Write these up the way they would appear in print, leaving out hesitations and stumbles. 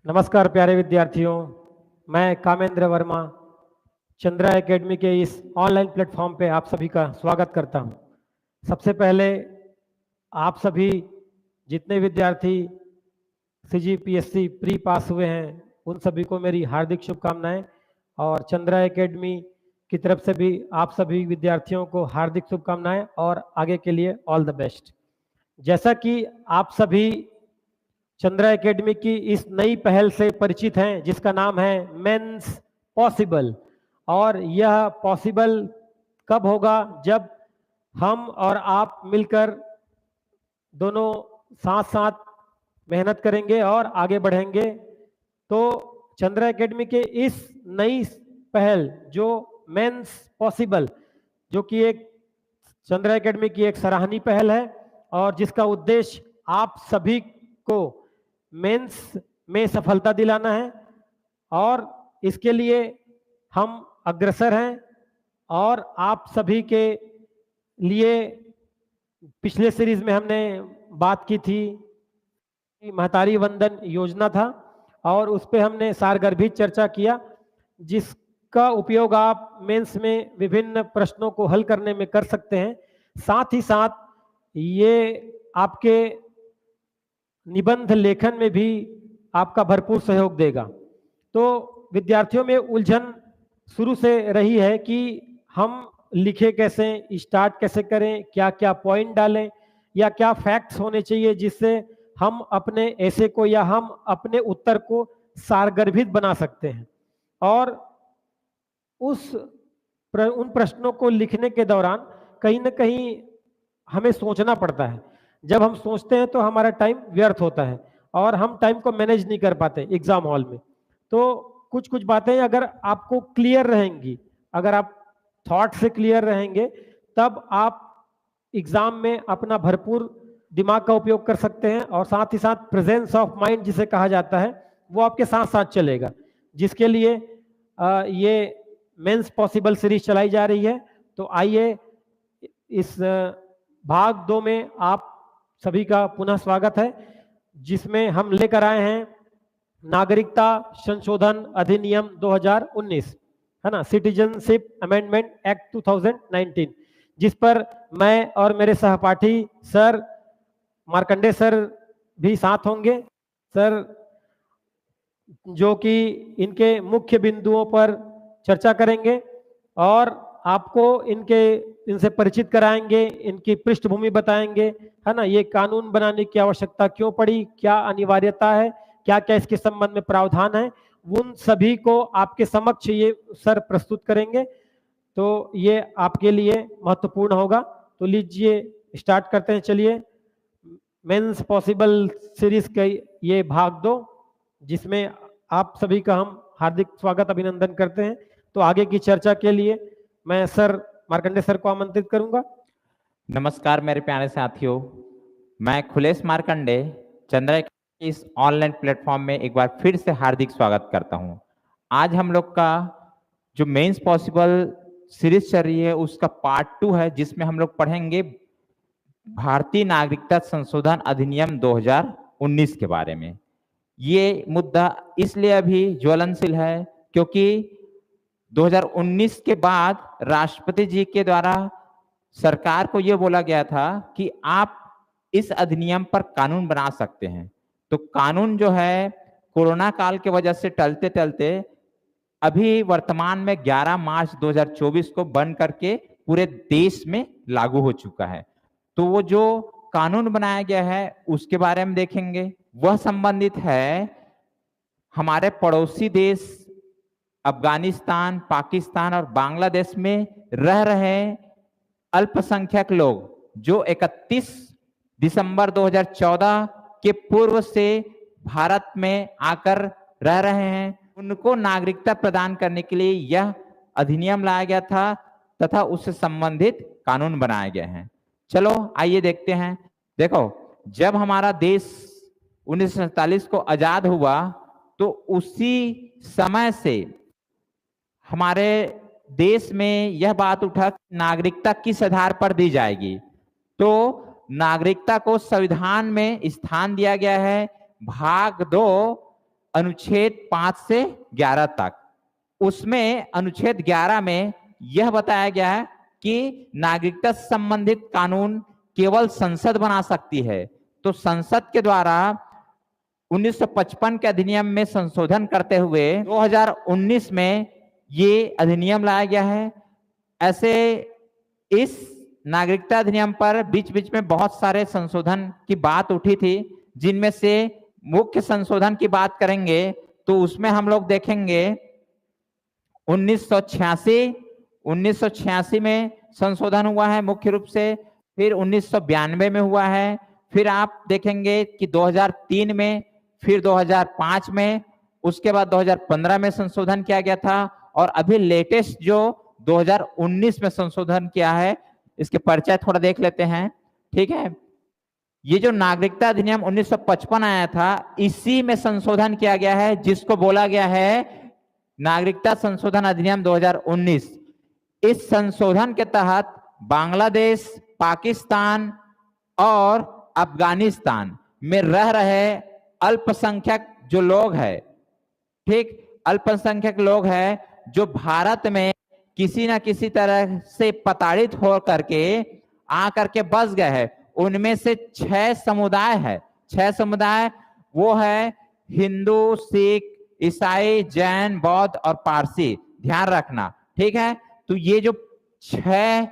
नमस्कार प्यारे विद्यार्थियों, मैं कामेंद्र वर्मा चंद्रा एकेडमी के इस ऑनलाइन प्लेटफॉर्म पे आप सभी का स्वागत करता हूं। सबसे पहले आप सभी जितने विद्यार्थी सीजीपीएससी प्री पास हुए हैं उन सभी को मेरी हार्दिक शुभकामनाएं और चंद्रा एकेडमी की तरफ से भी आप सभी विद्यार्थियों को हार्दिक शुभकामनाएं और आगे के लिए ऑल द बेस्ट। जैसा कि आप सभी चंद्रा एकेडमी की इस नई पहल से परिचित हैं जिसका नाम है मेंस पॉसिबल, और यह पॉसिबल कब होगा जब हम और आप मिलकर दोनों साथ साथ मेहनत करेंगे और आगे बढ़ेंगे। तो चंद्रा एकेडमी के इस नई पहल जो मेंस पॉसिबल, जो कि एक चंद्रा एकेडमी की एक सराहनीय पहल है और जिसका उद्देश्य आप सभी को मेंस में सफलता दिलाना है, और इसके लिए हम अग्रसर हैं। और आप सभी के लिए पिछले सीरीज में हमने बात की थी महतारी वंदन योजना था और उस पर हमने सारगर्भित चर्चा किया, जिसका उपयोग आप मेंस में विभिन्न प्रश्नों को हल करने में कर सकते हैं। साथ ही साथ ये आपके निबंध लेखन में भी आपका भरपूर सहयोग देगा। तो विद्यार्थियों में उलझन शुरू से रही है कि हम लिखे कैसे, स्टार्ट कैसे करें, क्या क्या पॉइंट डालें या क्या फैक्ट्स होने चाहिए जिससे हम अपने ऐसे को या हम अपने उत्तर को सारगर्भित बना सकते हैं। और उन प्रश्नों को लिखने के दौरान कहीं ना कहीं हमें सोचना पड़ता है। जब हम सोचते हैं तो हमारा टाइम व्यर्थ होता है और हम टाइम को मैनेज नहीं कर पाते एग्जाम हॉल में। तो कुछ कुछ बातें अगर आपको क्लियर रहेंगी, अगर आप थॉट से क्लियर रहेंगे, तब आप एग्जाम में अपना भरपूर दिमाग का उपयोग कर सकते हैं और साथ ही साथ प्रेजेंस ऑफ माइंड जिसे कहा जाता है वो आपके साथ साथ चलेगा, जिसके लिए ये मेंस पॉसिबल सीरीज चलाई जा रही है। तो आइए इस भाग 2 में आप सभी का पुनः स्वागत है, जिसमें हम लेकर आए हैं नागरिकता संशोधन अधिनियम 2019, है ना, सिटीजनशिप अमेंडमेंट एक्ट 2019, जिस पर मैं और मेरे सहपाठी सर मार्कंडे सर भी साथ होंगे। सर जो कि इनके मुख्य बिंदुओं पर चर्चा करेंगे और आपको इनसे परिचित कराएंगे, इनकी पृष्ठभूमि बताएंगे, है ना, ये कानून बनाने की आवश्यकता क्यों पड़ी, क्या अनिवार्यता है, क्या क्या इसके संबंध में प्रावधान है, उन सभी को आपके समक्ष ये सर प्रस्तुत करेंगे। तो ये आपके लिए महत्वपूर्ण होगा। तो लीजिए स्टार्ट करते हैं। चलिए, मेंस पॉसिबल सीरीज का ये भाग 2, जिसमें आप सभी का हम हार्दिक स्वागत अभिनंदन करते हैं। तो आगे की चर्चा के लिए मैं सर मार्कंडे सर को आमंत्रित करूंगा। नमस्कार मेरे प्यारे साथियों, मैं खुलेश मार्कंडे चंद्रा के इस ऑनलाइन प्लेटफॉर्म में एक बार फिर से हार्दिक स्वागत करता हूं। आज हम लोग का जो मेंस पॉसिबल सीरीज चल रही है उसका पार्ट 2 है, जिसमें हम लोग पढ़ेंगे भारतीय नागरिकता संशोधन अधिनियम 2019 के बारे में। ये मुद्दा इसलिए अभी ज्वलनशील है क्योंकि 2019 के बाद राष्ट्रपति जी के द्वारा सरकार को यह बोला गया था कि आप इस अधिनियम पर कानून बना सकते हैं। तो कानून जो है कोरोना काल के वजह से टलते टलते अभी वर्तमान में 11 मार्च 2024 को बन करके पूरे देश में लागू हो चुका है। तो वो जो कानून बनाया गया है उसके बारे में देखेंगे। वह संबंधित है हमारे पड़ोसी देश अफगानिस्तान, पाकिस्तान और बांग्लादेश में रह रहे अल्पसंख्यक लोग जो 31 दिसंबर 2014 के पूर्व से भारत में आकर रह रहे हैं, उनको नागरिकता प्रदान करने के लिए यह अधिनियम लाया गया था तथा उससे संबंधित कानून बनाए गए हैं। चलो आइए देखते हैं। देखो, जब हमारा देश 1947 को आजाद हुआ तो उसी समय से हमारे देश में यह बात उठा कि नागरिकता किस आधार पर दी जाएगी। तो नागरिकता को संविधान में स्थान दिया गया है भाग 2 अनुच्छेद 5 से 11 तक। उसमें अनुच्छेद 11 में यह बताया गया है कि नागरिकता से संबंधित कानून केवल संसद बना सकती है। तो संसद के द्वारा 1955 के अधिनियम में संशोधन करते हुए 2019 में ये अधिनियम लाया गया है। ऐसे इस नागरिकता अधिनियम पर बीच बीच में बहुत सारे संशोधन की बात उठी थी, जिनमें से मुख्य संशोधन की बात करेंगे तो उसमें हम लोग देखेंगे 1986 में संशोधन हुआ है मुख्य रूप से, फिर 1992 में हुआ है, फिर आप देखेंगे कि 2003 में, फिर 2005 में, उसके बाद 2015 में संशोधन किया गया था और अभी लेटेस्ट जो 2019 में संशोधन किया है, इसके परिचय थोड़ा देख लेते हैं। ठीक है, ये जो नागरिकता अधिनियम 1955 आया था, इसी में संशोधन किया गया है जिसको बोला गया है नागरिकता संशोधन अधिनियम 2019। इस संशोधन के तहत बांग्लादेश, पाकिस्तान और अफगानिस्तान में रह रहे अल्पसंख्यक जो लोग हैं, ठीक, अल्पसंख्यक लोग हैं जो भारत में किसी ना किसी तरह से प्रताड़ित हो करके आकर के बस गए हैं, उनमें से 6 समुदाय है। 6 समुदाय वो है हिंदू, सिख, ईसाई, जैन, बौद्ध और पारसी। ध्यान रखना, ठीक है। तो ये जो 6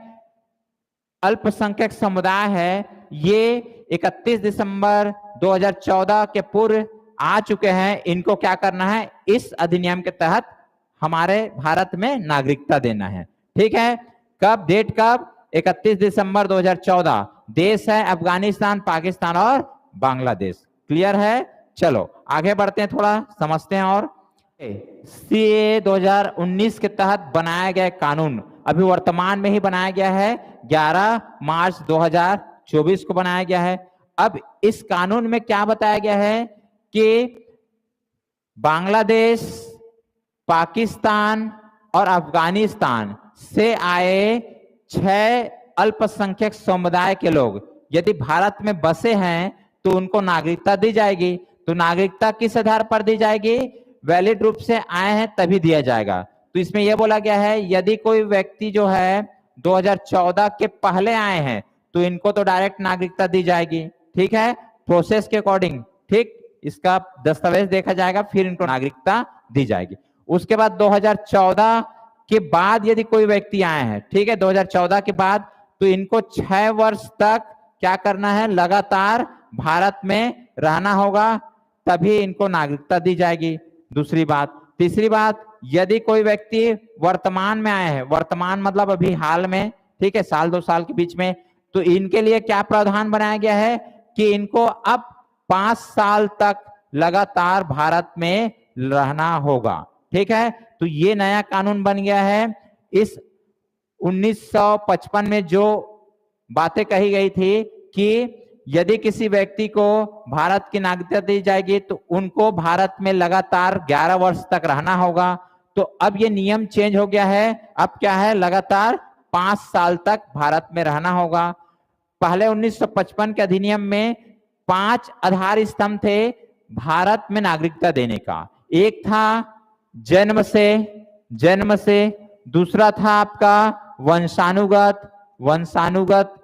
अल्पसंख्यक समुदाय है, ये 31 दिसंबर 2014 के पूर्व आ चुके हैं। इनको क्या करना है, इस अधिनियम के तहत हमारे भारत में नागरिकता देना है। ठीक है, कब, डेट कब, 31 दिसंबर 2014। देश है अफगानिस्तान, पाकिस्तान और बांग्लादेश। क्लियर है? चलो आगे बढ़ते हैं, थोड़ा समझते हैं। और सीए 2019 के तहत बनाया गया कानून अभी वर्तमान में ही बनाया गया है, 11 मार्च 2024 को बनाया गया है। अब इस कानून में क्या बताया गया है कि बांग्लादेश, पाकिस्तान और अफगानिस्तान से आए 6 अल्पसंख्यक समुदाय के लोग यदि भारत में बसे हैं तो उनको नागरिकता दी जाएगी। तो नागरिकता किस आधार पर दी जाएगी, वैलिड रूप से आए हैं तभी दिया जाएगा। तो इसमें यह बोला गया है यदि कोई व्यक्ति जो है 2014 के पहले आए हैं तो इनको तो डायरेक्ट नागरिकता दी जाएगी। ठीक है, प्रोसेस के अकॉर्डिंग, ठीक, इसका दस्तावेज देखा जाएगा, फिर इनको नागरिकता दी जाएगी। उसके बाद 2014 के बाद यदि कोई व्यक्ति आए हैं, ठीक है, 2014 के बाद, तो इनको 6 वर्ष तक क्या करना है, लगातार भारत में रहना होगा, तभी इनको नागरिकता दी जाएगी। दूसरी बात। तीसरी बात, यदि कोई व्यक्ति वर्तमान में आए हैं, वर्तमान मतलब अभी हाल में, ठीक है, साल 2 साल के बीच में, तो इनके लिए क्या प्रावधान बनाया गया है कि इनको अब 5 साल तक लगातार भारत में रहना होगा। ठीक है, तो ये नया कानून बन गया है। इस 1955 में जो बातें कही गई थी कि यदि किसी व्यक्ति को भारत की नागरिकता दी जाएगी तो उनको भारत में लगातार 11 वर्ष तक रहना होगा। तो अब ये नियम चेंज हो गया है, अब क्या है, लगातार 5 साल तक भारत में रहना होगा। पहले 1955 के अधिनियम में 5 आधार स्तंभ थे भारत में नागरिकता देने का। एक था जन्म से, दूसरा था आपका वंशानुगत,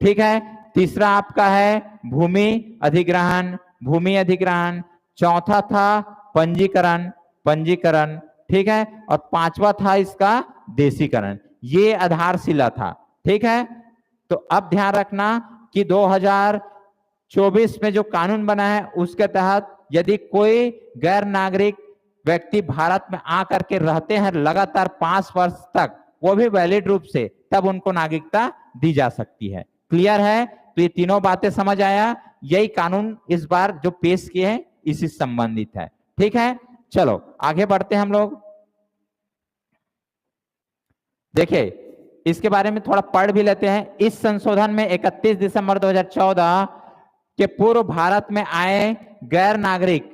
ठीक है, तीसरा आपका है भूमि अधिग्रहण, चौथा था पंजीकरण, ठीक है, और 5वां था इसका देशीकरण। ये आधारशिला था। ठीक है, तो अब ध्यान रखना कि 2024 में जो कानून बना है उसके तहत यदि कोई गैर नागरिक व्यक्ति भारत में आकर के रहते हैं लगातार 5 वर्ष तक, वो भी वैलिड रूप से, तब उनको नागरिकता दी जा सकती है। क्लियर है? तो ये तीनों बातें समझ आया। यही कानून इस बार जो पेश किए हैं इसी से संबंधित है। ठीक है, चलो आगे बढ़ते हैं हम लोग। देखिए इसके बारे में थोड़ा पढ़ भी लेते हैं। इस संशोधन में 31 दिसंबर 2014 के पूर्व भारत में आए गैर नागरिक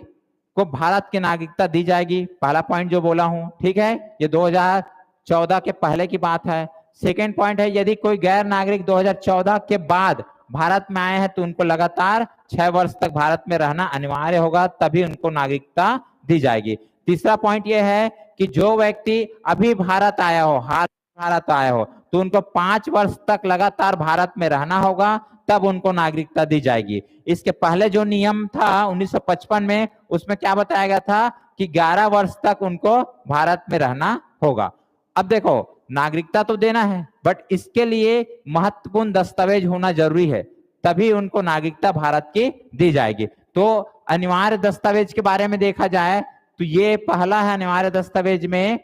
को भारत की नागरिकता दी जाएगी। पहला पॉइंट जो बोला हूं, ठीक है, ये 2014 के पहले की बात है। सेकेंड पॉइंट है, यदि कोई गैर नागरिक 2014 के बाद भारत में आए हैं तो उनको लगातार 6 वर्ष तक भारत में रहना अनिवार्य होगा, तभी उनको नागरिकता दी जाएगी। तीसरा पॉइंट यह है कि जो व्यक्ति अभी भारत आया हो, हाल भारत आया हो, तो उनको 5 वर्ष तक लगातार भारत में रहना होगा, तब उनको नागरिकता दी जाएगी। इसके पहले जो नियम था 1955 में, उसमें क्या बताया गया था कि 11 वर्ष तक उनको भारत में रहना होगा। अब देखो, नागरिकता तो देना है, बट इसके लिए महत्वपूर्ण दस्तावेज होना जरूरी है, तभी उनको नागरिकता भारत की दी जाएगी। तो अनिवार्य दस्तावेज के बारे में देखा जाए तो ये पहला है अनिवार्य दस्तावेज में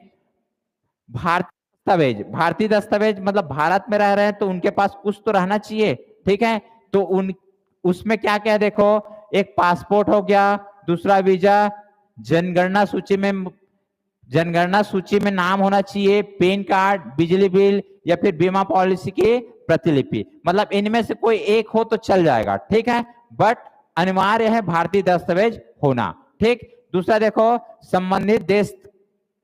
भारतीय दस्तावेज। भारतीय दस्तावेज मतलब भारत में रह रहे हैं तो उनके पास कुछ तो रहना चाहिए, ठीक है। तो उसमें क्या क्या है देखो, एक पासपोर्ट हो गया, दूसरा वीजा, जनगणना सूची में नाम होना चाहिए, पैन कार्ड, बिजली बिल या फिर बीमा पॉलिसी की प्रतिलिपि, मतलब इनमें से कोई एक हो तो चल जाएगा, ठीक है, बट अनिवार्य है भारतीय दस्तावेज होना, ठीक। दूसरा देखो, संबंधित देश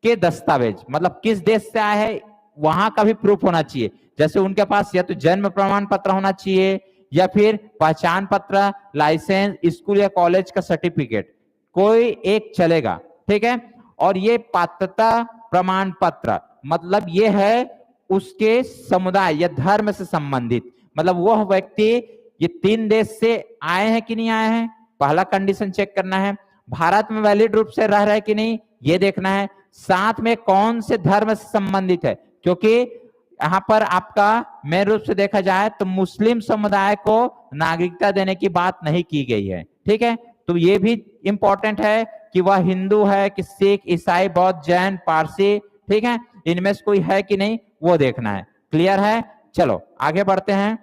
के दस्तावेज, मतलब किस देश से आए हैं वहां का भी प्रूफ होना चाहिए। जैसे उनके पास या तो जन्म प्रमाण पत्र होना चाहिए या फिर पहचान पत्र, लाइसेंस, स्कूल या कॉलेज का सर्टिफिकेट, कोई एक चलेगा, ठीक है। और ये पात्रता प्रमाण पत्र, मतलब ये है उसके समुदाय या धर्म से संबंधित, मतलब वह व्यक्ति ये 3 देश से आए हैं कि नहीं आए हैं, पहला कंडीशन चेक करना है। भारत में वैलिड रूप से रह रहे हैं कि नहीं, ये देखना है। साथ में कौन से धर्म से संबंधित है, क्योंकि यहाँ पर आपका मेन रूप से देखा जाए तो मुस्लिम समुदाय को नागरिकता देने की बात नहीं की गई है, ठीक है। तो ये भी इंपॉर्टेंट है कि वह हिंदू है कि सिख, ईसाई, बौद्ध, जैन, पारसी, ठीक है, इनमें से कोई है कि नहीं वो देखना है। क्लियर है? चलो आगे बढ़ते हैं।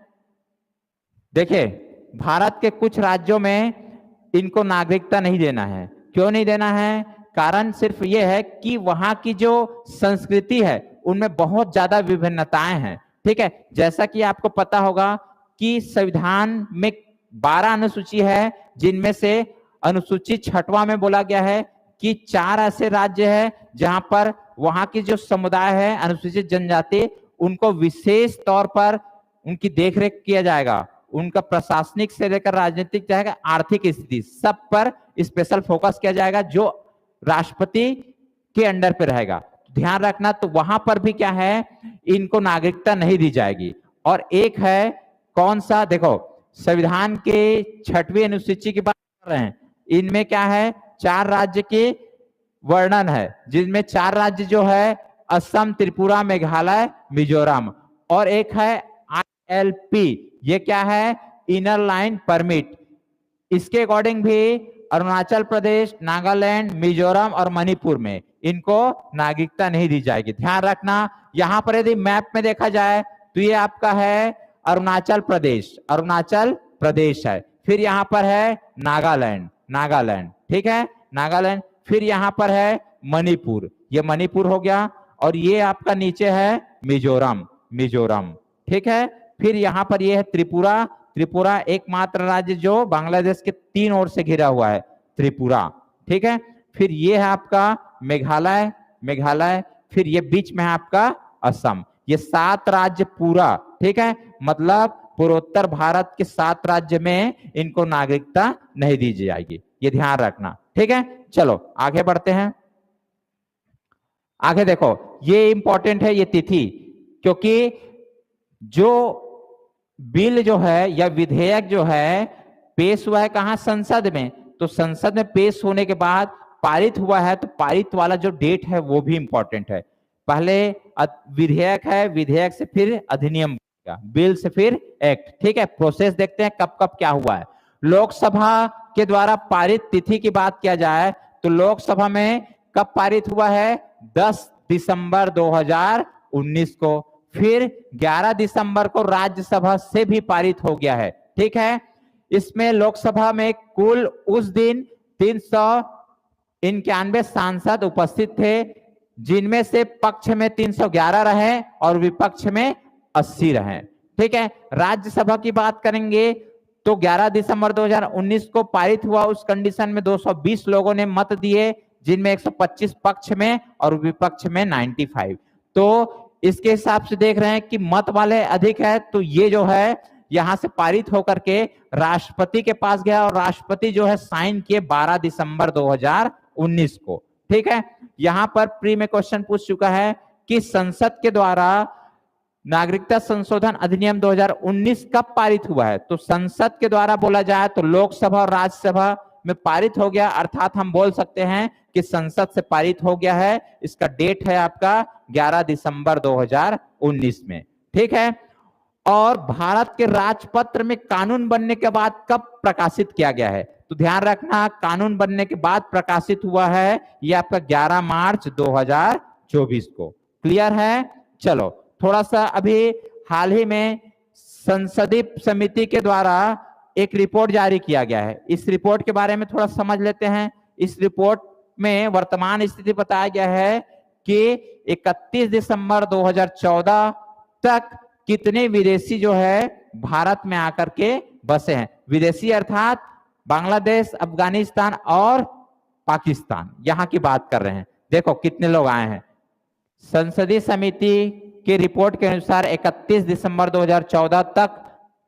देखिए, भारत के कुछ राज्यों में इनको नागरिकता नहीं देना है। क्यों नहीं देना है? कारण सिर्फ ये है कि वहां की जो संस्कृति है उनमें बहुत ज्यादा विभिन्नताएं हैं, ठीक है। जैसा कि आपको पता होगा कि संविधान में 12 अनुसूची है, जिनमें से अनुसूची 6वां में बोला गया है कि 4 ऐसे राज्य है जहां पर वहां की जो समुदाय है अनुसूचित जनजाति, उनको विशेष तौर पर उनकी देखरेख किया जाएगा, उनका प्रशासनिक से लेकर राजनीतिक जाएगा, आर्थिक स्थिति सब पर स्पेशल फोकस किया जाएगा, जो राष्ट्रपति के अंडर पे रहेगा। ध्यान रखना, तो वहां पर भी क्या है, इनको नागरिकता नहीं दी जाएगी। और एक है कौन सा, देखो संविधान के 6वीं अनुसूची की बात कर रहे हैं, इनमें क्या है 4 राज्य के वर्णन है, जिनमें 4 राज्य जो है असम, त्रिपुरा, मेघालय, मिजोरम, और एक है ILP, ये क्या है, इनर लाइन परमिट। इसके अकॉर्डिंग भी अरुणाचल प्रदेश, नागालैंड, मिजोरम और मणिपुर में इनको नागरिकता नहीं दी जाएगी। ध्यान रखना, यहां पर यदि मैप में देखा जाए तो ये आपका है अरुणाचल प्रदेश है, फिर यहां पर है नागालैंड, ठीक है, नागालैंड, फिर यहां पर है मणिपुर, ये मणिपुर हो गया, और ये आपका नीचे है मिजोरम, ठीक है। फिर यहाँ पर ये है त्रिपुरा एकमात्र राज्य जो बांग्लादेश के 3 ओर से घिरा हुआ है, त्रिपुरा, ठीक है। फिर ये है आपका मेघालय, फिर ये बीच में है आपका असम। ये 7 राज्य पूरा, ठीक है, मतलब पूर्वोत्तर भारत के 7 राज्य में इनको नागरिकता नहीं दी जाएगी, ये ध्यान रखना, ठीक है। चलो आगे बढ़ते हैं। आगे देखो, ये इंपॉर्टेंट है ये तिथि, क्योंकि जो बिल जो है या विधेयक जो है पेश हुआ है कहाँ, संसद में, तो संसद में पेश होने के बाद पारित हुआ है, तो पारित वाला जो डेट है वो भी इंपॉर्टेंट है। पहले विधेयक है, विधेयक से फिर अधिनियम, बिल से फिर एक्ट, ठीक है। प्रोसेस देखते हैं कब कब क्या हुआ है। लोकसभा के द्वारा पारित तिथि की बात किया जाए तो लोकसभा में कब पारित हुआ है, 10 दिसंबर 2019 को, फिर 11 दिसंबर को राज्यसभा से भी पारित हो गया है, ठीक है। इसमें लोकसभा में कुल उस दिन 391 सांसद उपस्थित थे, जिनमें से पक्ष में 311 रहे और विपक्ष में 80 रहे, ठीक है। राज्यसभा की बात करेंगे तो 11 दिसंबर 2019 को पारित हुआ, उस कंडीशन में 220 लोगों ने मत दिए, जिनमें 125 पक्ष में और विपक्ष में 95। तो इसके हिसाब से देख रहे हैं कि मत वाले अधिक है, तो ये जो है यहां से पारित होकर के राष्ट्रपति के पास गया, और राष्ट्रपति जो है साइन किए 12 दिसंबर 2019 को। ठीक है, यहां पर प्री में क्वेश्चन पूछ चुका है कि संसद के द्वारा नागरिकता संशोधन अधिनियम 2019 कब पारित हुआ है। तो संसद के द्वारा बोला जाए तो लोकसभा और राज्यसभा में पारित हो गया, अर्थात हम बोल सकते हैं कि संसद से पारित हो गया है। इसका डेट है आपका 11 दिसंबर 2019 में। ठीक है, और भारत के राजपत्र में कानून बनने के बाद कब प्रकाशित किया गया है। तो ध्यान रखना, कानून बनने के बाद प्रकाशित हुआ है ये आपका 11 मार्च 2024 को। क्लियर है। चलो थोड़ा सा अभी हाल ही में संसदीय समिति के द्वारा एक रिपोर्ट जारी किया गया है, इस रिपोर्ट के बारे में थोड़ा समझ लेते हैं। इस रिपोर्ट में वर्तमान स्थिति बताया गया है कि 31 दिसंबर 2014 तक कितने विदेशी जो है भारत में आकर के बसे हैं। विदेशी अर्थात बांग्लादेश, अफगानिस्तान और पाकिस्तान, यहां की बात कर रहे हैं। देखो कितने लोग आए हैं। संसदीय समिति की रिपोर्ट के अनुसार 31 दिसंबर 2014 तक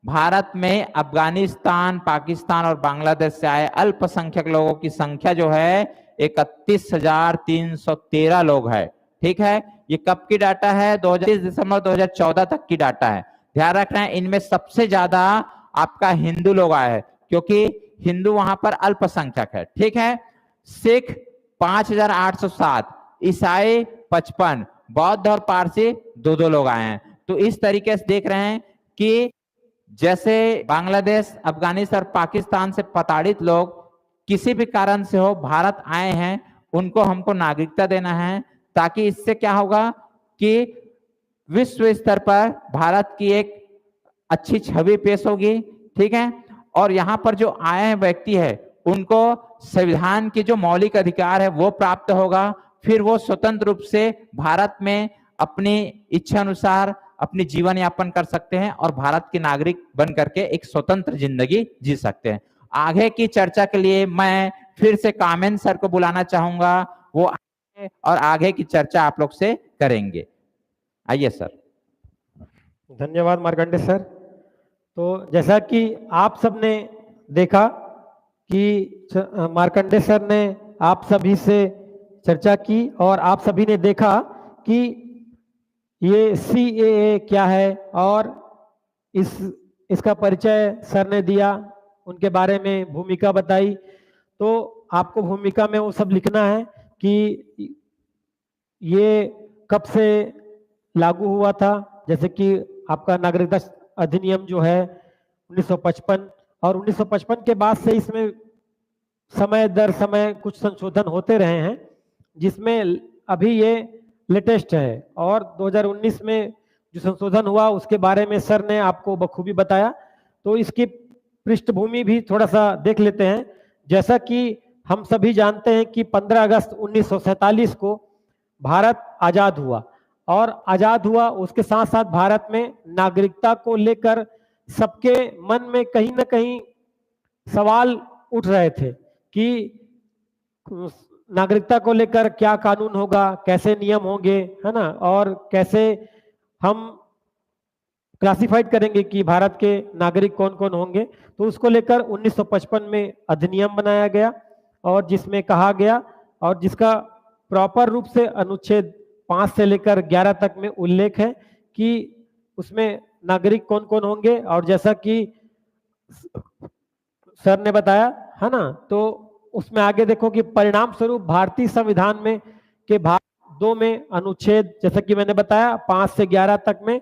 भारत में अफगानिस्तान, पाकिस्तान और बांग्लादेश से आए अल्पसंख्यक लोगों की संख्या जो है 31,313 लोग है। ठीक है, ये कब की डाटा है, 31 दिसंबर 2014 तक की डाटा है। ध्यान रखना है, इनमें सबसे ज्यादा आपका हिंदू लोग आए हैं, क्योंकि हिंदू वहां पर अल्पसंख्यक है। ठीक है, सिख 5,807, ईसाई 55, बौद्ध और पारसी 2-2 लोग आए हैं। तो इस तरीके से देख रहे हैं कि जैसे बांग्लादेश, अफगानिस्तान और पाकिस्तान से प्रताड़ित लोग किसी भी कारण से हो भारत आए हैं, उनको हमको नागरिकता देना है, ताकि इससे क्या होगा कि विश्व स्तर पर भारत की एक अच्छी छवि पेश होगी। ठीक है, और यहाँ पर जो आए हैं व्यक्ति है उनको संविधान के जो मौलिक अधिकार है वो प्राप्त होगा। फिर वो स्वतंत्र रूप से भारत में अपनी इच्छा अनुसार अपनी जीवन यापन कर सकते हैं और भारत के नागरिक बन करके एक स्वतंत्र जिंदगी जी सकते हैं। आगे की चर्चा के लिए मैं फिर से कामेन सर को बुलाना चाहूंगा, वो आए और आगे की चर्चा आप लोग से करेंगे। आइए सर। धन्यवाद मार्कंडे सर। तो जैसा कि आप सबने देखा कि मार्कंडे सर ने आप सभी से चर्चा की और आप सभी ने देखा कि ये CAA क्या है और इसका परिचय सर ने दिया, उनके बारे में भूमिका बताई। तो आपको भूमिका में वो सब लिखना है कि ये कब से लागू हुआ था, जैसे कि आपका नागरिकता अधिनियम जो है 1955, और 1955 के बाद से इसमें समय दर समय कुछ संशोधन होते रहे हैं, जिसमें अभी ये लेटेस्ट है। और 2019 में जो संशोधन हुआ उसके बारे में सर ने आपको बखूबी बताया। तो इसकी पृष्ठभूमि भी थोड़ा सा देख लेते हैं। जैसा कि हम सभी जानते हैं कि 15 अगस्त 1947 को भारत आज़ाद हुआ, और आज़ाद हुआ उसके साथ साथ भारत में नागरिकता को लेकर सबके मन में कहीं ना कहीं सवाल उठ रहे थे कि नागरिकता को लेकर क्या कानून होगा, कैसे नियम होंगे, है ना, और कैसे हम क्लासिफाइड करेंगे कि भारत के नागरिक कौन कौन होंगे। तो उसको लेकर 1955 में अधिनियम बनाया गया, और जिसमें कहा गया और जिसका प्रॉपर रूप से अनुच्छेद 5 से लेकर 11 तक में उल्लेख है कि उसमें नागरिक कौन कौन होंगे। और जैसा कि सर ने बताया, है ना, तो उसमें आगे देखो कि परिणाम स्वरूप भारतीय संविधान में के भाग 2 में अनुच्छेद, जैसा कि मैंने बताया, 5 से 11 तक में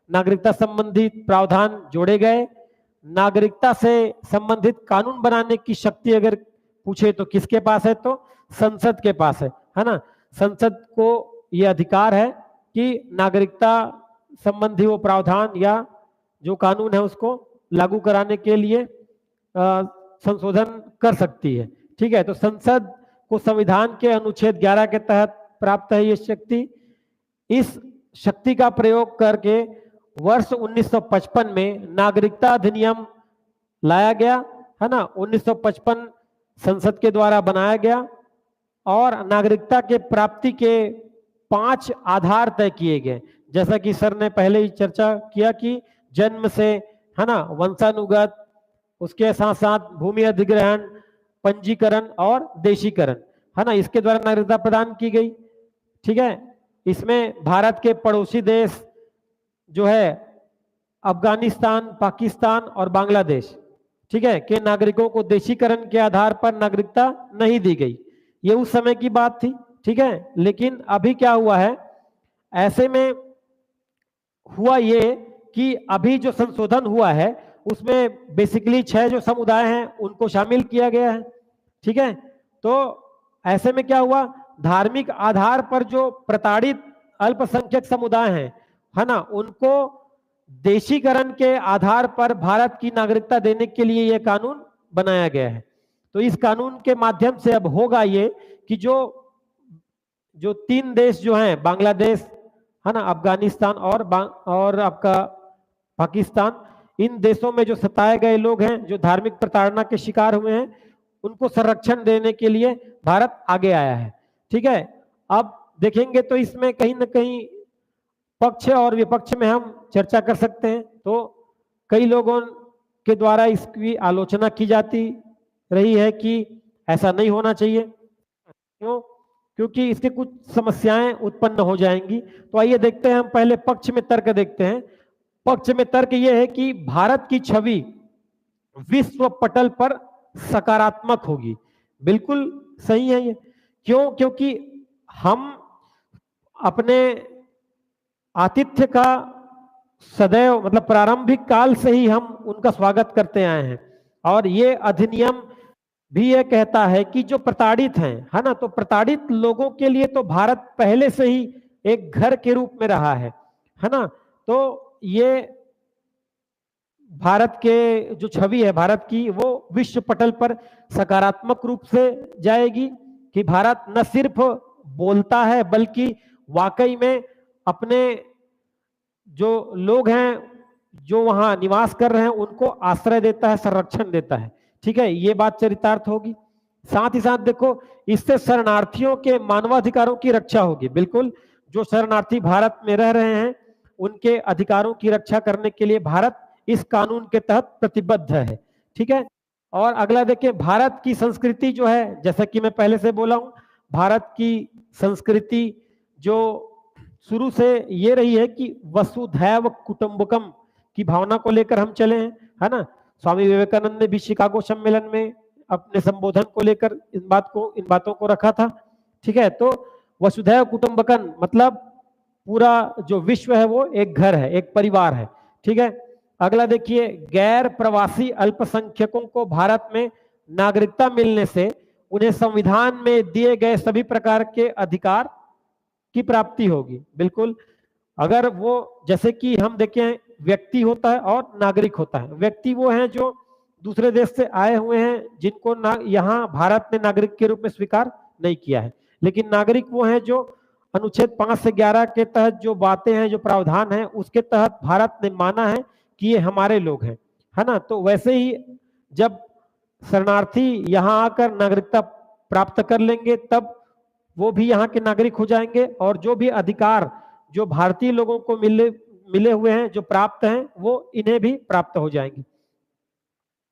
नागरिकता संबंधित प्रावधान जोड़े गए। नागरिकता से संबंधित कानून बनाने की शक्ति अगर पूछे तो किसके पास है, तो संसद के पास है ना। संसद को यह अधिकार है कि नागरिकता संबंधी वो प्रावधान या जो कानून है उसको लागू कराने के लिए संशोधन कर सकती है। ठीक है, तो संसद को संविधान के अनुच्छेद 11 के तहत प्राप्त है ये शक्ति। इस शक्ति का प्रयोग करके वर्ष 1955 में नागरिकता अधिनियम लाया गया, है ना। 1955 संसद के द्वारा बनाया गया, और नागरिकता के प्राप्ति के 5 आधार तय किए गए। जैसा कि सर ने पहले ही चर्चा किया कि जन्म से, है ना, वंशानुगत, उसके साथ साथ भूमि अधिग्रहण, पंजीकरण और देशीकरण, है ना, इसके द्वारा नागरिकता प्रदान की गई। ठीक है, इसमें भारत के पड़ोसी देश जो है अफगानिस्तान, पाकिस्तान और बांग्लादेश, ठीक है, के नागरिकों को देशीकरण के आधार पर नागरिकता नहीं दी गई। ये उस समय की बात थी। ठीक है, लेकिन अभी क्या हुआ है, ऐसे में हुआ ये कि अभी जो संशोधन हुआ है उसमें बेसिकली 6 जो समुदाय हैं उनको शामिल किया गया है। ठीक है, तो ऐसे में क्या हुआ, धार्मिक आधार पर जो प्रताड़ित अल्पसंख्यक समुदाय हैं, है ना, उनको देशीकरण के आधार पर भारत की नागरिकता देने के लिए यह कानून बनाया गया है। तो इस कानून के माध्यम से अब होगा ये कि जो 3 देश जो हैं, बांग्लादेश, है ना, अफगानिस्तान और आपका पाकिस्तान, इन देशों में जो सताए गए लोग हैं, जो धार्मिक प्रताड़ना के शिकार हुए हैं, उनको संरक्षण देने के लिए भारत आगे आया है। ठीक है, अब देखेंगे तो इसमें कहीं ना कहीं पक्ष और विपक्ष में हम चर्चा कर सकते हैं। तो कई लोगों के द्वारा इसकी आलोचना की जाती रही है कि ऐसा नहीं होना चाहिए। क्यों? क्योंकि इसके कुछ समस्याएं उत्पन्न हो जाएंगी। तो आइए देखते हैं, हम पहले पक्ष में तर्क देखते हैं। पक्ष में तर्क यह है कि भारत की छवि विश्व पटल पर सकारात्मक होगी। बिल्कुल सही है ये। क्यों? क्योंकि हम अपने आतिथ्य का सदैव, मतलब प्रारंभिक काल से ही हम उनका स्वागत करते आए हैं। और ये अधिनियम भी ये कहता है कि जो प्रताड़ित हैं, है ना, तो प्रताड़ित लोगों के लिए तो भारत पहले से ही एक घर के रूप में रहा है ना। तो ये भारत के जो छवि है भारत की, वो विश्व पटल पर सकारात्मक रूप से जाएगी कि भारत न सिर्फ बोलता है बल्कि वाकई में अपने जो लोग हैं, जो वहां निवास कर रहे हैं, उनको आश्रय देता है, संरक्षण देता है। ठीक है, ये बात चरितार्थ होगी। साथ ही साथ देखो, इससे शरणार्थियों के मानवाधिकारों की रक्षा होगी। बिल्कुल, जो शरणार्थी भारत में रह रहे हैं उनके अधिकारों की रक्षा करने के लिए भारत इस कानून के तहत प्रतिबद्ध है। ठीक है, और अगला देखिए, भारत की संस्कृति जो है, जैसा कि मैं पहले से बोला हूं, भारत की संस्कृति जो शुरू से ये रही है कि वसुधैव कुटुंबकम की भावना को लेकर हम चले हैं, है ना। स्वामी विवेकानंद ने भी शिकागो सम्मेलन में अपने संबोधन को लेकर इन बातों को रखा था। ठीक है, तो वसुधैव कुटुंबकम मतलब पूरा जो विश्व है वो एक घर है, एक परिवार है। ठीक है, अगला देखिए, गैर प्रवासी अल्पसंख्यकों को भारत में नागरिकता मिलने से उन्हें संविधान में दिए गए सभी प्रकार के अधिकार की प्राप्ति होगी। बिल्कुल, अगर वो, जैसे कि हम देखें, व्यक्ति होता है और नागरिक होता है। व्यक्ति वो हैं जो दूसरे देश से आए हुए हैं, जिनको यहाँ भारत ने नागरिक के रूप में स्वीकार नहीं किया है। लेकिन नागरिक वो हैं जो अनुच्छेद 5 से 11 के तहत जो बातें हैं, जो प्रावधान है, उसके तहत भारत ने माना है कि ये हमारे लोग हैं, है ना। तो वैसे ही जब शरणार्थी यहाँ आकर नागरिकता प्राप्त कर लेंगे, तब वो भी यहाँ के नागरिक हो जाएंगे, और जो भी अधिकार जो भारतीय लोगों को मिले हुए हैं, जो प्राप्त हैं, वो इन्हें भी प्राप्त हो जाएंगे।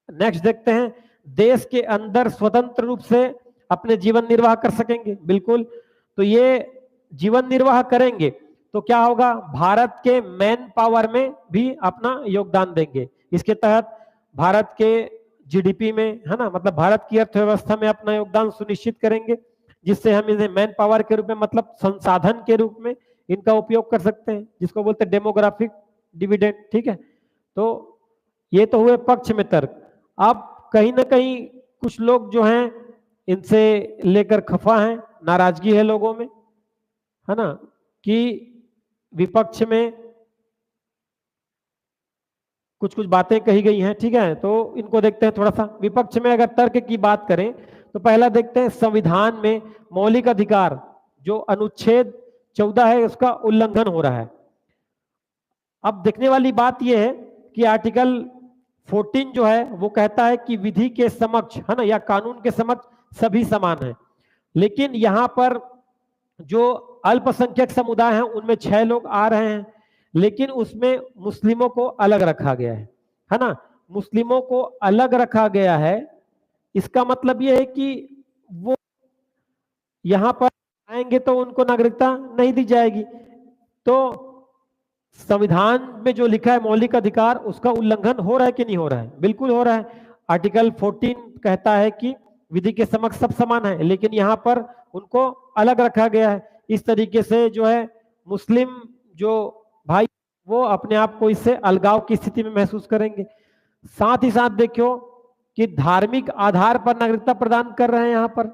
नेक्स्ट देखते हैं, देश के अंदर स्वतंत्र रूप से अपने जीवन निर्वाह कर सकेंगे। बिल्कुल, तो ये जीवन निर्वाह करेंगे तो क्या होगा, भारत के मैन पावर में भी अपना योगदान देंगे। इसके तहत भारत के जीडीपी में, है ना, मतलब भारत की अर्थव्यवस्था में अपना योगदान सुनिश्चित करेंगे, जिससे हम इन्हें मैन पावर के रूप में, मतलब संसाधन के रूप में इनका उपयोग कर सकते हैं, जिसको बोलते हैं डेमोग्राफिक डिविडेंड। ठीक है, तो ये तो हुए पक्ष में तर्क। अब कहीं ना कहीं कुछ लोग जो हैं इनसे लेकर खफा हैं, नाराजगी है लोगों में, है ना, कि विपक्ष में कुछ बातें कही गई हैं। ठीक है, तो इनको देखते हैं थोड़ा सा। विपक्ष में अगर तर्क की बात करें तो पहला देखते हैं, संविधान में मौलिक अधिकार जो अनुच्छेद 14 है उसका उल्लंघन हो रहा है। अब देखने वाली बात यह है कि आर्टिकल 14 जो है वो कहता है कि विधि के समक्ष, है ना, या कानून के समक्ष सभी समान है। लेकिन यहाँ पर जो अल्पसंख्यक समुदाय हैं उनमें 6 लोग आ रहे हैं, लेकिन उसमें मुस्लिमों को अलग रखा गया है ना। मुस्लिमों को अलग रखा गया है, इसका मतलब यह है कि वो यहाँ पर आएंगे तो उनको नागरिकता नहीं दी जाएगी। तो संविधान में जो लिखा है मौलिक अधिकार, उसका उल्लंघन हो रहा है कि नहीं हो रहा है? बिल्कुल हो रहा है। आर्टिकल 14 कहता है कि विधि के समक्ष सब समान है, लेकिन यहाँ पर उनको अलग रखा गया है। इस तरीके से जो है मुस्लिम जो भाई वो अपने आप को इससे अलगाव की स्थिति में महसूस करेंगे। साथ ही साथ देखो कि धार्मिक आधार पर नागरिकता प्रदान कर रहे हैं यहाँ पर,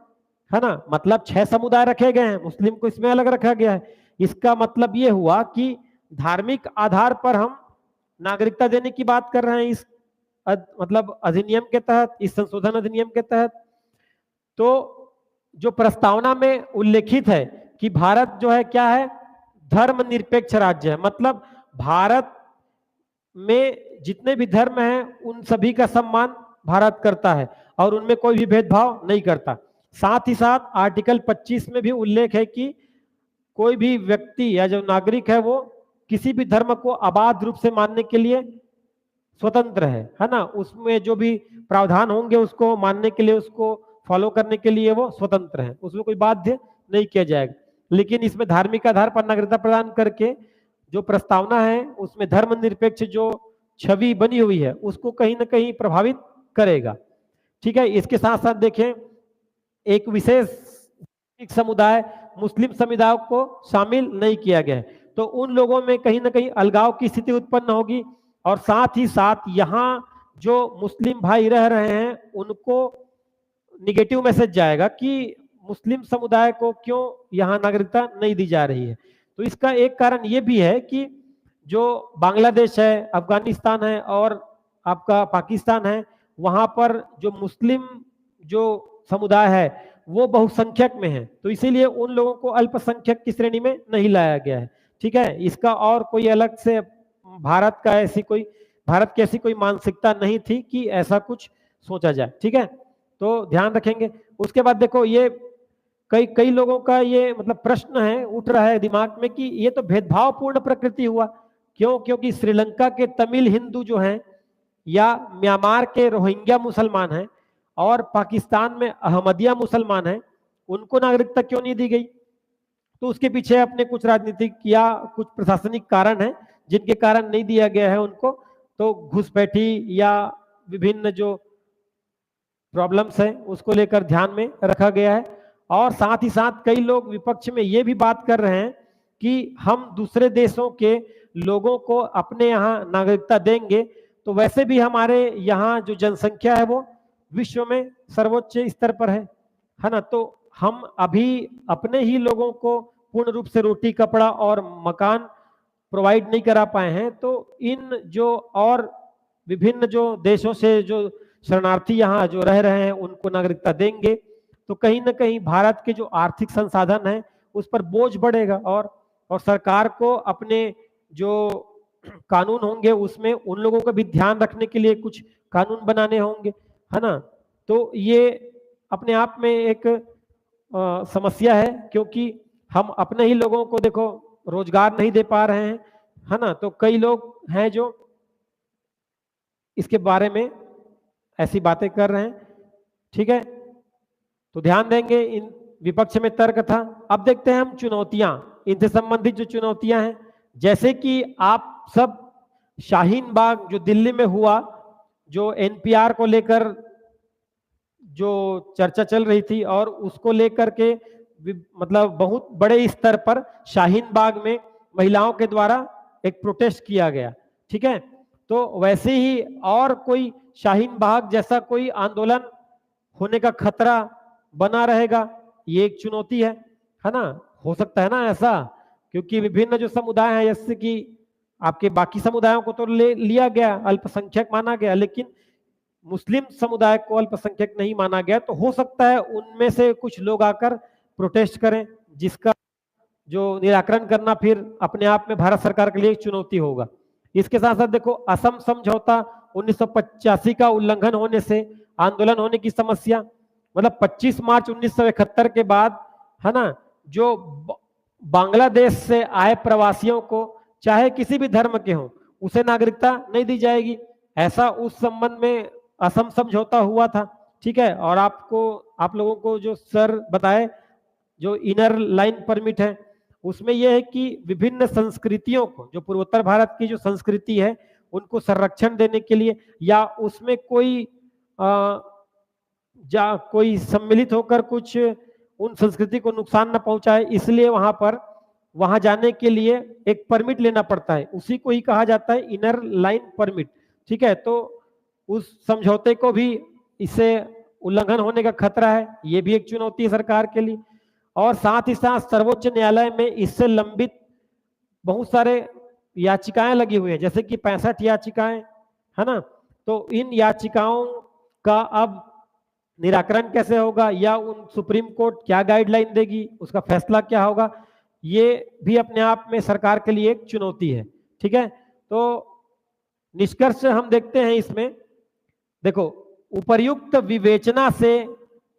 है ना। मतलब 6 समुदाय रखे गए हैं, मुस्लिम को इसमें अलग रखा गया है। इसका मतलब ये हुआ कि धार्मिक आधार पर हम नागरिकता देने की बात कर रहे हैं इस मतलब अधिनियम के तहत, इस संशोधन अधिनियम के तहत। तो जो प्रस्तावना में उल्लेखित है कि भारत जो है क्या है, धर्मनिरपेक्ष राज्य है। मतलब भारत में जितने भी धर्म हैं उन सभी का सम्मान भारत करता है और उनमें कोई भी भेदभाव नहीं करता। साथ ही साथ आर्टिकल 25 में भी उल्लेख है कि कोई भी व्यक्ति या जो नागरिक है वो किसी भी धर्म को अबाध रूप से मानने के लिए स्वतंत्र है ना। उसमें जो भी प्रावधान होंगे उसको मानने के लिए, उसको फॉलो करने के लिए वो स्वतंत्र है, उसमें कोई बाध्य नहीं किया जाएगा। लेकिन इसमें धार्मिक आधार पर नागरिकता प्रदान करके जो प्रस्तावना है उसमें धर्मनिरपेक्ष जो छवि बनी हुई है उसको कहीं ना कहीं प्रभावित करेगा। ठीक है। इसके साथ साथ देखें एक विशेष समुदाय मुस्लिम समुदाय को शामिल नहीं किया गया है, तो उन लोगों में कहीं ना कहीं अलगाव की स्थिति उत्पन्न होगी। और साथ ही साथ यहाँ जो मुस्लिम भाई रह रहे हैं उनको निगेटिव मैसेज जाएगा कि मुस्लिम समुदाय को क्यों यहाँ नागरिकता नहीं दी जा रही है। तो इसका एक कारण ये भी है कि जो बांग्लादेश है, अफगानिस्तान है और आपका पाकिस्तान है, वहां पर जो मुस्लिम जो समुदाय है वो बहुसंख्यक में है, तो इसीलिए उन लोगों को अल्पसंख्यक की श्रेणी में नहीं लाया गया है। ठीक है। इसका और कोई अलग से भारत की ऐसी कोई मानसिकता नहीं थी कि ऐसा कुछ सोचा जाए। ठीक है, तो ध्यान रखेंगे। उसके बाद देखो ये कई लोगों का ये मतलब प्रश्न है उठ रहा है दिमाग में कि ये तो भेदभावपूर्ण प्रकृति हुआ। क्यों? क्योंकि श्रीलंका के तमिल हिंदू जो हैं या म्यांमार के रोहिंग्या मुसलमान हैं और पाकिस्तान में अहमदिया मुसलमान हैं, उनको नागरिकता क्यों नहीं दी गई? तो उसके पीछे अपने कुछ राजनीतिक या कुछ प्रशासनिक कारण हैं जिनके कारण नहीं दिया गया है उनको। तो घुसपैठी या विभिन्न जो प्रॉब्लम्स हैं उसको लेकर ध्यान में रखा गया है। और साथ ही साथ कई लोग विपक्ष में ये भी बात कर रहे हैं कि हम दूसरे देशों के लोगों को अपने यहाँ नागरिकता देंगे तो वैसे भी हमारे यहाँ जो जनसंख्या है वो विश्व में सर्वोच्च स्तर पर है ना। तो हम अभी अपने ही लोगों को पूर्ण रूप से रोटी कपड़ा और मकान प्रोवाइड नहीं करा पाए हैं, तो इन जो और विभिन्न जो देशों से जो शरणार्थी यहाँ जो रह रहे हैं उनको नागरिकता देंगे तो कहीं ना कहीं भारत के जो आर्थिक संसाधन है उस पर बोझ बढ़ेगा और सरकार को अपने जो कानून होंगे उसमें उन लोगों का भी ध्यान रखने के लिए कुछ कानून बनाने होंगे, है ना। तो ये अपने आप में एक समस्या है क्योंकि हम अपने ही लोगों को देखो रोजगार नहीं दे पा रहे हैं, है ना। तो कई लोग हैं जो इसके बारे में ऐसी बातें कर रहे हैं। ठीक है, तो ध्यान देंगे। इन विपक्ष में तर्क था। अब देखते हैं हम चुनौतियां, इनसे संबंधित जो चुनौतियां हैं, जैसे कि आप सब शाहीन बाग जो दिल्ली में हुआ, जो एनपीआर को लेकर जो चर्चा चल रही थी और उसको लेकर के मतलब बहुत बड़े स्तर पर शाहीन बाग में महिलाओं के द्वारा एक प्रोटेस्ट किया गया। ठीक है, तो वैसे ही और कोई शाहीन बाग जैसा कोई आंदोलन होने का खतरा बना रहेगा, ये एक चुनौती है ना। हो सकता है ना ऐसा, क्योंकि विभिन्न जो समुदाय हैं जैसे कि आपके बाकी समुदायों को तो लिया गया, अल्पसंख्यक माना गया, लेकिन मुस्लिम समुदाय को अल्पसंख्यक नहीं माना गया। तो हो सकता है उनमें से कुछ लोग आकर प्रोटेस्ट करें, जिसका जो निराकरण करना फिर अपने आप में भारत सरकार के लिए एक चुनौती होगा। इसके साथ साथ देखो असम समझौता 1985 का उल्लंघन होने से आंदोलन होने की समस्या, मतलब 25 मार्च 1971 के बाद, है ना, जो बांग्लादेश से आए प्रवासियों को चाहे किसी भी धर्म के हों उसे नागरिकता नहीं दी जाएगी। ऐसा उस संबंध में असम समझौता हुआ था। ठीक है, और आप लोगों को जो सर बताए जो इनर लाइन परमिट है, उसमें यह है कि विभिन्न संस्कृतियों को, जो पूर्वोत्तर भारत की जो संस्कृति है उनको संरक्षण देने के लिए, या उसमें कोई कोई सम्मिलित होकर कुछ उन संस्कृति को नुकसान न पहुंचाए, इसलिए वहां जाने के लिए एक परमिट लेना पड़ता है, उसी को ही कहा जाता है इनर लाइन परमिट। ठीक है, तो उस समझौते को भी इससे उल्लंघन होने का खतरा है, ये भी एक चुनौती है सरकार के लिए। और साथ ही साथ सर्वोच्च न्यायालय में इससे लंबित बहुत सारे याचिकाएं लगी हुई है, जैसे कि 65 याचिकाएं है ना। तो इन याचिकाओं का अब निराकरण कैसे होगा, या उन सुप्रीम कोर्ट क्या गाइडलाइन देगी, उसका फैसला क्या होगा, ये भी अपने आप में सरकार के लिए एक चुनौती है। ठीक है, तो निष्कर्ष हम देखते हैं इसमें, देखो उपर्युक्त विवेचना से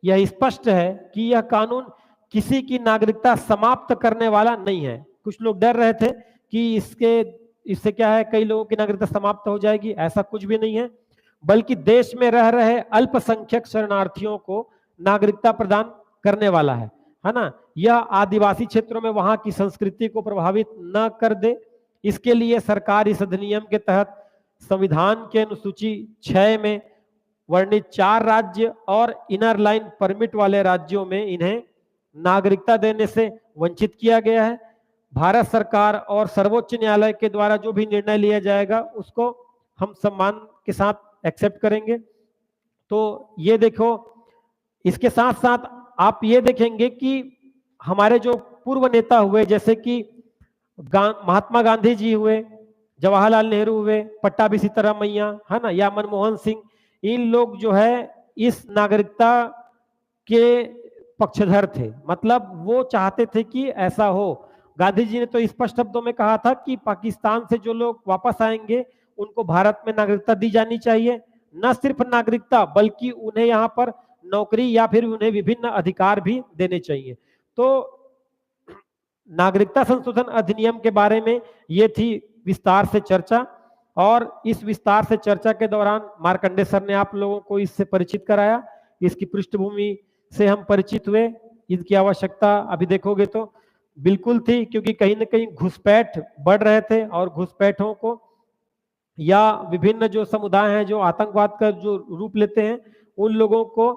यह स्पष्ट है कि यह कानून किसी की नागरिकता समाप्त करने वाला नहीं है। कुछ लोग डर रहे थे कि इससे क्या है, कई लोगों की नागरिकता समाप्त हो जाएगी, ऐसा कुछ भी नहीं है, बल्कि देश में रह रहे अल्पसंख्यक शरणार्थियों को नागरिकता प्रदान करने वाला है ना। यह आदिवासी क्षेत्रों में वहां की संस्कृति को प्रभावित न कर दे, इसके लिए सरकार इस अधिनियम के तहत संविधान के अनुसूची 6 में वर्णित 4 राज्य और इनर लाइन परमिट वाले राज्यों में इन्हें नागरिकता देने से वंचित किया गया है। भारत सरकार और सर्वोच्च न्यायालय के द्वारा जो भी निर्णय लिया जाएगा उसको हम सम्मान के साथ एक्सेप्ट करेंगे। तो ये देखो, इसके साथ साथ आप ये देखेंगे कि हमारे जो पूर्व नेता हुए, जैसे कि महात्मा गांधी जी हुए, जवाहरलाल नेहरू हुए, पट्टाभी सीतारामैया है ना, या मनमोहन सिंह, इन लोग जो है इस नागरिकता के पक्षधर थे, मतलब वो चाहते थे कि ऐसा हो। गांधी जी ने तो स्पष्ट शब्दों में कहा था कि पाकिस्तान से जो लोग वापस आएंगे उनको भारत में नागरिकता दी जानी चाहिए, न सिर्फ नागरिकता बल्कि उन्हें यहाँ पर नौकरी या फिर उन्हें विभिन्न अधिकार भी देने चाहिए। तो नागरिकता संशोधन अधिनियम के बारे में ये थी विस्तार से चर्चा, और इस विस्तार से चर्चा के दौरान मार्कंडे सर ने आप लोगों को इससे परिचित कराया, इसकी पृष्ठभूमि से हम परिचित हुए। इनकी आवश्यकता अभी देखोगे तो बिल्कुल थी, क्योंकि कहीं ना कहीं घुसपैठ बढ़ रहे थे, और घुसपैठों को या विभिन्न जो समुदाय हैं जो आतंकवाद का जो रूप लेते हैं, उन लोगों को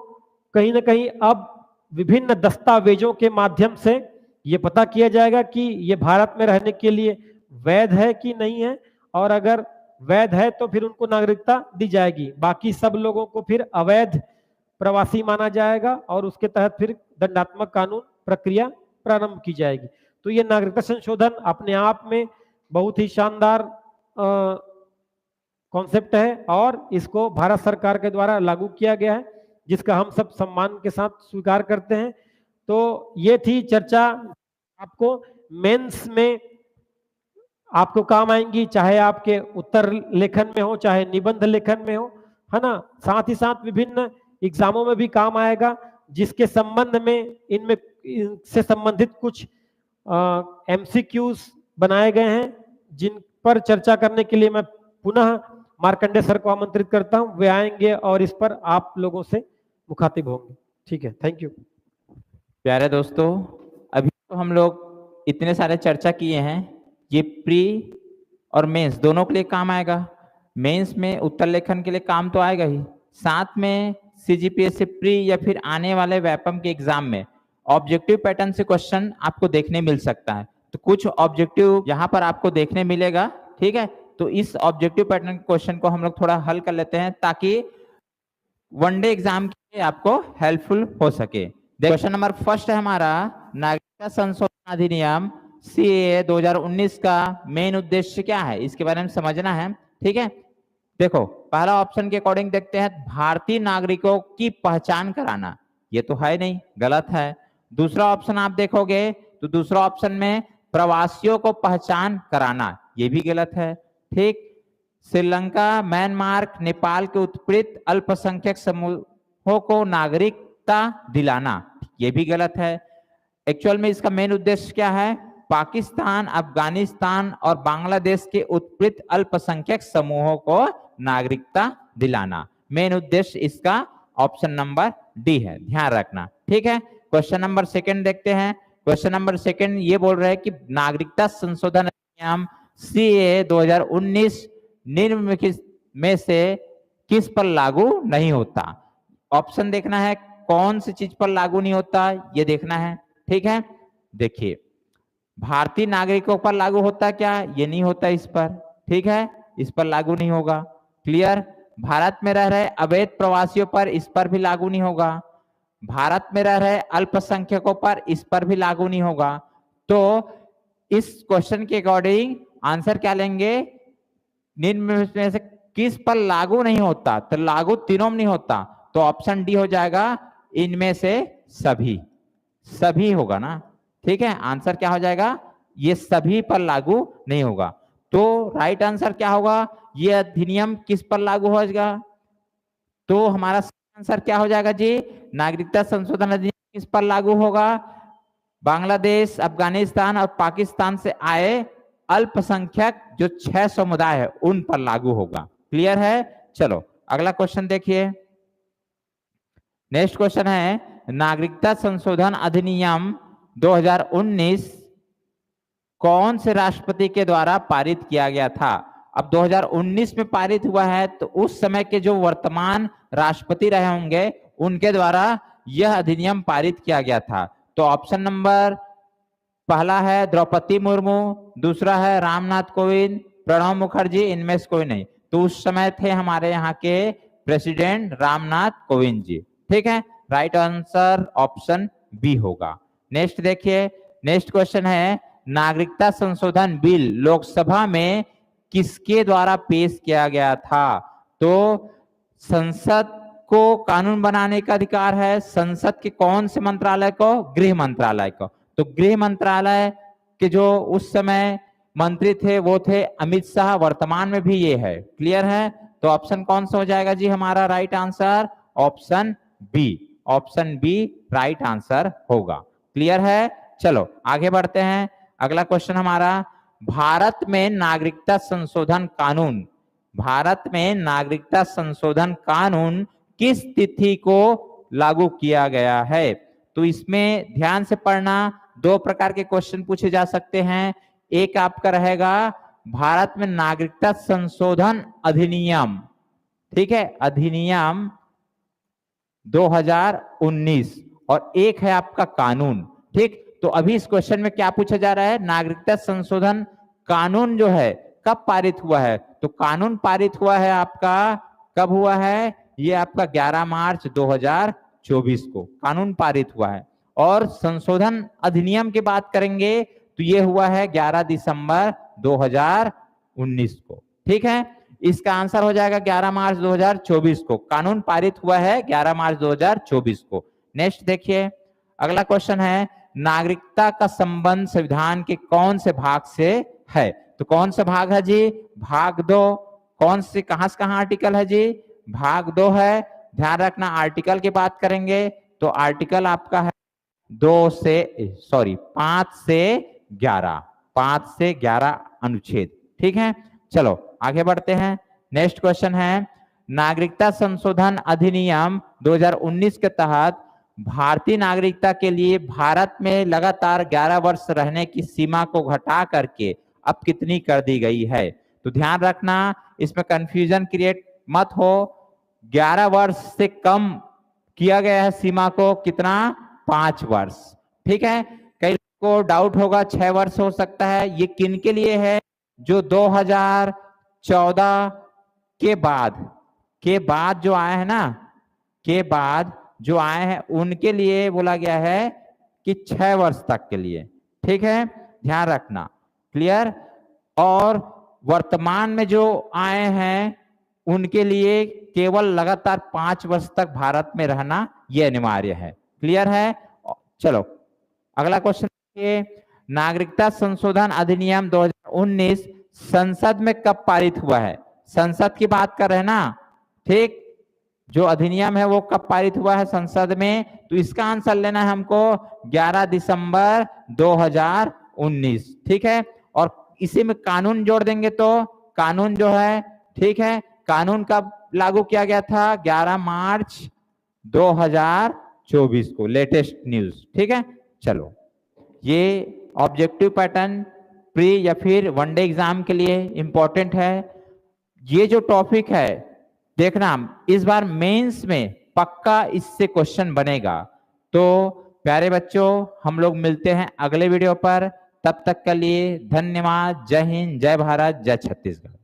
कहीं ना कहीं अब विभिन्न दस्तावेजों के माध्यम से ये पता किया जाएगा कि ये भारत में रहने के लिए वैध है कि नहीं है, और अगर वैध है तो फिर उनको नागरिकता दी जाएगी। बाकी सब लोगों को फिर अवैध प्रवासी माना जाएगा, और उसके तहत फिर दंडात्मक कानून प्रक्रिया प्रारंभ की जाएगी। तो ये नागरिकता संशोधन अपने आप में बहुत ही शानदार कॉन्सेप्ट है, और इसको भारत सरकार के द्वारा लागू किया गया है, जिसका हम सब सम्मान के साथ स्वीकार करते हैं। तो ये थी चर्चा, आपको मेंस में आपको काम आएंगी, चाहे आपके उत्तर लेखन में हो, चाहे निबंध लेखन में हो, है ना। साथ ही साथ विभिन्न एग्जामों में भी काम आएगा, जिसके संबंध में इनमें से संबंधित कुछ एमसीक्यूज बनाए गए हैं, जिन पर चर्चा करने के लिए मैं पुनः मार्कंडे सर को आमंत्रित करता हूं। वे आएंगे और इस पर आप लोगों से मुखातिब होंगे। ठीक है, थैंक यू। प्यारे दोस्तों, अभी तो हम लोग इतने सारे चर्चा किए हैं, ये प्री और मेंस दोनों के लिए काम आएगा। मेंस में उत्तर लेखन के लिए काम तो आएगा ही, साथ में सीजीपीएस से प्री या फिर आने वाले व्यापम के एग्जाम में ऑब्जेक्टिव पैटर्न से क्वेश्चन आपको देखने मिल सकता है। तो कुछ ऑब्जेक्टिव यहाँ पर आपको देखने मिलेगा, ठीक है। तो इस ऑब्जेक्टिव पैटर्न क्वेश्चन को हम लोग थोड़ा हल कर लेते हैं, ताकि वनडे एग्जाम के लिए आपको हेल्पफुल हो सके। क्वेश्चन नंबर फर्स्ट है हमारा, नागरिकता संशोधन अधिनियम सीएए 2019 का मेन उद्देश्य क्या है, इसके बारे में समझना है, ठीक है। देखो, पहला ऑप्शन के अकॉर्डिंग देखते हैं, भारतीय नागरिकों की पहचान कराना, ये तो है नहीं, गलत है। दूसरा ऑप्शन आप देखोगे तो दूसरा ऑप्शन में प्रवासियों को पहचान कराना, ये भी गलत है, ठीक। श्रीलंका, म्यांमार, नेपाल के उत्पीड़ित अल्पसंख्यक समूहों को नागरिकता दिलाना, ये भी गलत है। एक्चुअल में इसका मेन उद्देश्य क्या है, पाकिस्तान, अफगानिस्तान और बांग्लादेश के उत्पीड़ित अल्पसंख्यक समूहों को नागरिकता दिलाना। मेन उद्देश्य इसका ऑप्शन नंबर डी है, ध्यान रखना, ठीक है। क्वेश्चन नंबर सेकंड देखते हैं। क्वेश्चन नंबर सेकंड ये बोल रहे हैं कि नागरिकता संशोधन अधिनियम सीए 2019 निम्नलिखित में से किस पर लागू नहीं होता। ऑप्शन देखना है कौन सी चीज पर लागू नहीं होता, ये देखना है। ठीक है, देखिए भारतीय नागरिकों पर लागू होता क्या, ये नहीं होता इस पर। ठीक है, इस पर लागू नहीं होगा। क्लियर। भारत में रह रहे अवैध प्रवासियों पर इस पर भी लागू नहीं होगा। भारत में रह रहे अल्पसंख्यकों पर इस पर भी लागू नहीं होगा। तो इस क्वेश्चन के अकॉर्डिंग आंसर क्या लेंगे, निम्न में से किस पर लागू नहीं होता, तो लागू तीनों में नहीं होता, तो ऑप्शन डी हो जाएगा इनमें से सभी। सभी होगा ना। ठीक है, आंसर क्या हो जाएगा, ये सभी पर लागू नहीं होगा। तो राइट आंसर क्या होगा, ये अधिनियम किस पर लागू होगा, तो हमारा आंसर क्या हो जाएगा जी, नागरिकता संशोधन अधिनियम किस पर लागू होगा, बांग्लादेश, अफगानिस्तान और पाकिस्तान से आए अल्पसंख्यक जो 6 समुदाय है उन पर लागू होगा। क्लियर है। चलो अगला क्वेश्चन देखिए। नेक्स्ट क्वेश्चन है, नागरिकता संशोधन अधिनियम 2019 कौन से राष्ट्रपति के द्वारा पारित किया गया था। अब 2019 में पारित हुआ है, तो उस समय के जो वर्तमान राष्ट्रपति रहे होंगे उनके द्वारा यह अधिनियम पारित किया गया था। तो ऑप्शन नंबर पहला है द्रौपदी मुर्मू, दूसरा है रामनाथ कोविंद, प्रणब मुखर्जी, इनमें से कोई नहीं। तो उस समय थे हमारे यहाँ के प्रेसिडेंट रामनाथ कोविंद जी। ठीक है, राइट आंसर ऑप्शन बी होगा। नेक्स्ट देखिए, नेक्स्ट क्वेश्चन है, नागरिकता संशोधन बिल लोकसभा में किसके द्वारा पेश किया गया था। तो संसद को कानून बनाने का अधिकार है, संसद के कौन से मंत्रालय को, गृह मंत्रालय को। तो गृह मंत्रालय के जो उस समय मंत्री थे वो थे अमित शाह, वर्तमान में भी ये है। क्लियर है। तो ऑप्शन कौन सा हो जाएगा जी हमारा right answer, option B. Option B right answer होगा। क्लियर है। चलो आगे बढ़ते हैं। अगला क्वेश्चन हमारा, भारत में नागरिकता संशोधन कानून, भारत में नागरिकता संशोधन कानून किस तिथि को लागू किया गया है। तो इसमें ध्यान से पढ़ना, 2 प्रकार के क्वेश्चन पूछे जा सकते हैं। एक आपका रहेगा भारत में नागरिकता संशोधन अधिनियम, ठीक है, अधिनियम 2019, और एक है आपका कानून। ठीक, तो अभी इस क्वेश्चन में क्या पूछा जा रहा है, नागरिकता संशोधन कानून जो है कब पारित हुआ है। तो कानून पारित हुआ है आपका, कब हुआ है, ये आपका 11 मार्च 2024 को कानून पारित हुआ है। और संशोधन अधिनियम की बात करेंगे तो ये हुआ है 11 दिसंबर 2019 को। ठीक है, इसका आंसर हो जाएगा 11 मार्च 2024 को, कानून पारित हुआ है 11 मार्च 2024 को। नेक्स्ट देखिए, अगला क्वेश्चन है, नागरिकता का संबंध संविधान के कौन से भाग से है। तो कौन सा भाग है जी, भाग 2। कौन से, कहां से कहां आर्टिकल है जी, भाग 2 है। ध्यान रखना, आर्टिकल की बात करेंगे तो आर्टिकल आपका है 5 से 11, 5 से 11 अनुच्छेद। ठीक है, चलो आगे बढ़ते हैं। नेक्स्ट क्वेश्चन है, नागरिकता संशोधन अधिनियम 2019 के तहत भारतीय नागरिकता के लिए भारत में लगातार 11 वर्ष रहने की सीमा को घटा करके अब कितनी कर दी गई है। तो ध्यान रखना, इसमें कंफ्यूजन क्रिएट मत हो। 11 वर्ष से कम किया गया है सीमा को, कितना, 5 वर्ष। ठीक है, कई को डाउट होगा 6 वर्ष हो सकता है, ये किन के लिए है, जो 2014 के बाद जो आए हैं ना, के बाद जो आए हैं उनके लिए बोला गया है कि 6 वर्ष तक के लिए। ठीक है, ध्यान रखना। क्लियर। और वर्तमान में जो आए हैं उनके लिए केवल लगातार 5 वर्ष तक भारत में रहना यह अनिवार्य है। क्लियर है। चलो अगला क्वेश्चन, नागरिकता संशोधन अधिनियम 2019 संसद में कब पारित हुआ है। संसद की बात कर रहे हैं ना, ठीक, जो अधिनियम है वो कब पारित हुआ है संसद में। तो इसका आंसर लेना है हमको 11 दिसंबर 2019। ठीक है, और इसी में कानून जोड़ देंगे तो कानून जो है, ठीक है, कानून कब लागू किया गया था, 11 मार्च 24 को लेटेस्ट न्यूज, ठीक है। चलो, ये ऑब्जेक्टिव पैटर्न प्री या फिर वनडे एग्जाम के लिए इंपॉर्टेंट है। ये जो टॉपिक है देखना, इस बार मेंस में पक्का इससे क्वेश्चन बनेगा। तो प्यारे बच्चों, हम लोग मिलते हैं अगले वीडियो पर। तब तक के लिए धन्यवाद। जय हिंद, जय भारत, जय छत्तीसगढ़।